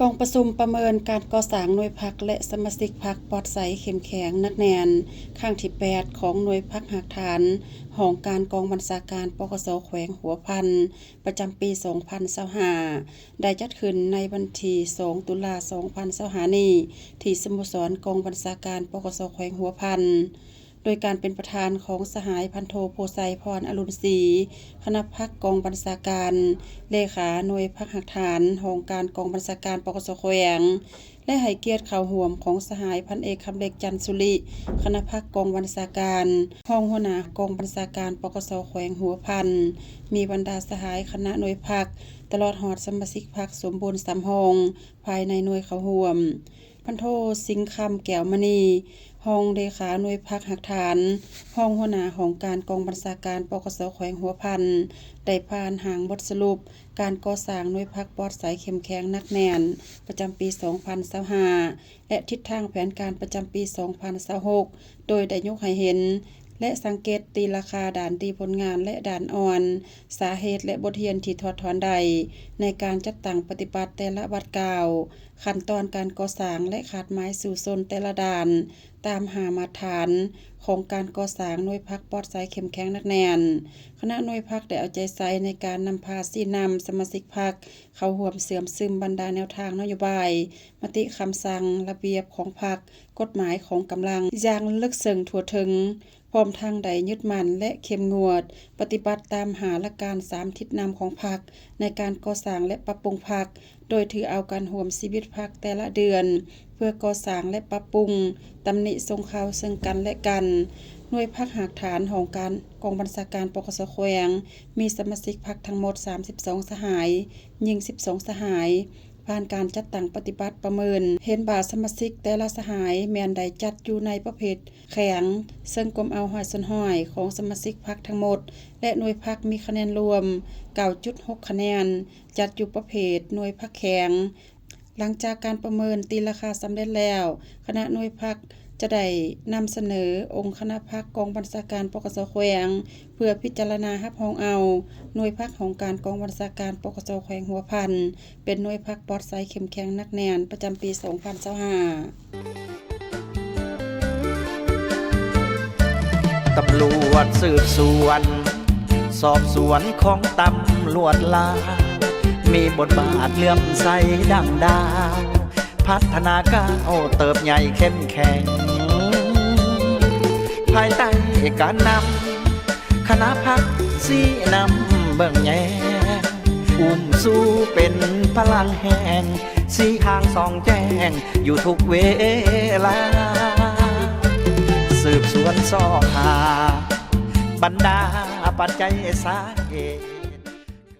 กองประชุมประเมินการก่อสร้างหน่วยพักและสมาชิกพักปลอดใสเข้มแข็งนักแน่นครั้งที่8ของหน่วยพักหักฐานห้องการกองบัญชาการปกส.แขวงหัวพันประจำปี 2025ได้จัดขึ้นในวันที่ 2 ตุลา 2025 นี้ที่สโมสรกองบัญชาการปกส.แขวงหัวพันโดยการเป็นประธานของสหายพันโทโพไซพรอรุณศรีคณะพักกองบัญชาการเลขาหน่วยพักหักฐานห้องการกองบัญชาการปกส.แขวงและให้เกียรติเข้าร่วมของสหายพันเอกคำเล็กจันทร์สุริคณะพักกองบัญชาการห้องหัวหน้ากองบัญชาการปกส.แขวงหัวพันมีบรรดาสหายคณะหน่วยพักตลอดหอดสมาชิกพักสมบูรณ์3ห้องภายในหน่วยเข้าร่วมพันโทสิงห์คำแก้วมณีห้องเลขาหน่วยพักหักฐานห้องหัวหน้าของการกองบัญชาการปกส.แขวงหัวพันได้ผ่านหางบทสรุปการก่อสร้างหน่วยพักปลอดใสเข้มแข็งนักแน่นประจำปี 2025และทิศทางแผนการประจำปี 2026โดยได้ยกให้เห็นและสังเกตตีราคาด่านตีผลงานและด่านอ่อนสาเหตุและบทเรียนที่ถอดถอนใดในการจัดตั้งปฏิบัติแต่ละบัดกล่าวขั้นตอนการก่อสร้างและขาดไม้สู่ซนแต่ละด่านตามหามาตรฐานของการก่อสร้างหน่วยพักปลอดใสเข้มแข็งนักแน่นคณะหน่วยพักได้เอาใจใส่ในการนำพาชี้นำสมาชิกพักเข้าร่วมเสื่อมซึมบรรดาแนวทางนโยบายมติคำสั่งระเบียบของพักกฎหมายของกำลังอย่างลึกซึ้งทั่วถึงพร้อมทางใดยึดมั่นและเข้มงวดปฏิบัติตามหาหลักการ3ทิศนำของพรรคในการก่อสร้างและปรับปรุงพรรคโดยถือเอาการร่วมชีวิตพรรคแต่ละเดือนเพื่อก่อสร้างและปรับปรุงตำหนิส่งข่าวซึ่งกันและกันหน่วยพักหักฐานของการกองบัญชาการปกส.แขวงมีสมาชิกพรรคทั้งหมด32สหายยิง12สหายผ่านการจัดตั้งปฏิบัติประเมินเห็นบาสมาชิกแต่ละสหายแม่นใดจัดอยู่ในประเภทแข็งซึ่งกรมเอาหอยส่วนห้อยของสมาชิกพรรคทั้งหมดและหน่วยพรรคมีคะแนนรวม 9.6 คะแนนจัดอยู่ประเภทหน่วยพรรคแข็งหลังจากการประเมินตีราคาสำเร็จแล้วคณะหน่วยพรรคจะได้นำเสนอองค์คณะพรรคกองบัญชาการปกส.แขวงเพื่อพิจารณารับรองเอาหน่วยพรรคของการกองบัญชาการปกส.แขวงหัวพันเป็นหน่วยพรรคปลอดใสเข้มแข็งนักแน่นประจำปี 2025ตำรวจสืบสวนสอบสวนของตำรวจลาวมีบทบาทเลื่อมใสดังดาวพัฒนาก้าวเติบใหญ่เข้มแข็งภายใต้การนำคณะพักสีนำเบิ่งแยงอุ้มสู้เป็นพลังแห่งสีห่างสองแจ้งอยู่ทุกเวลาสืบสวนสอบหาบรรดาปัจจัยสาเหตุ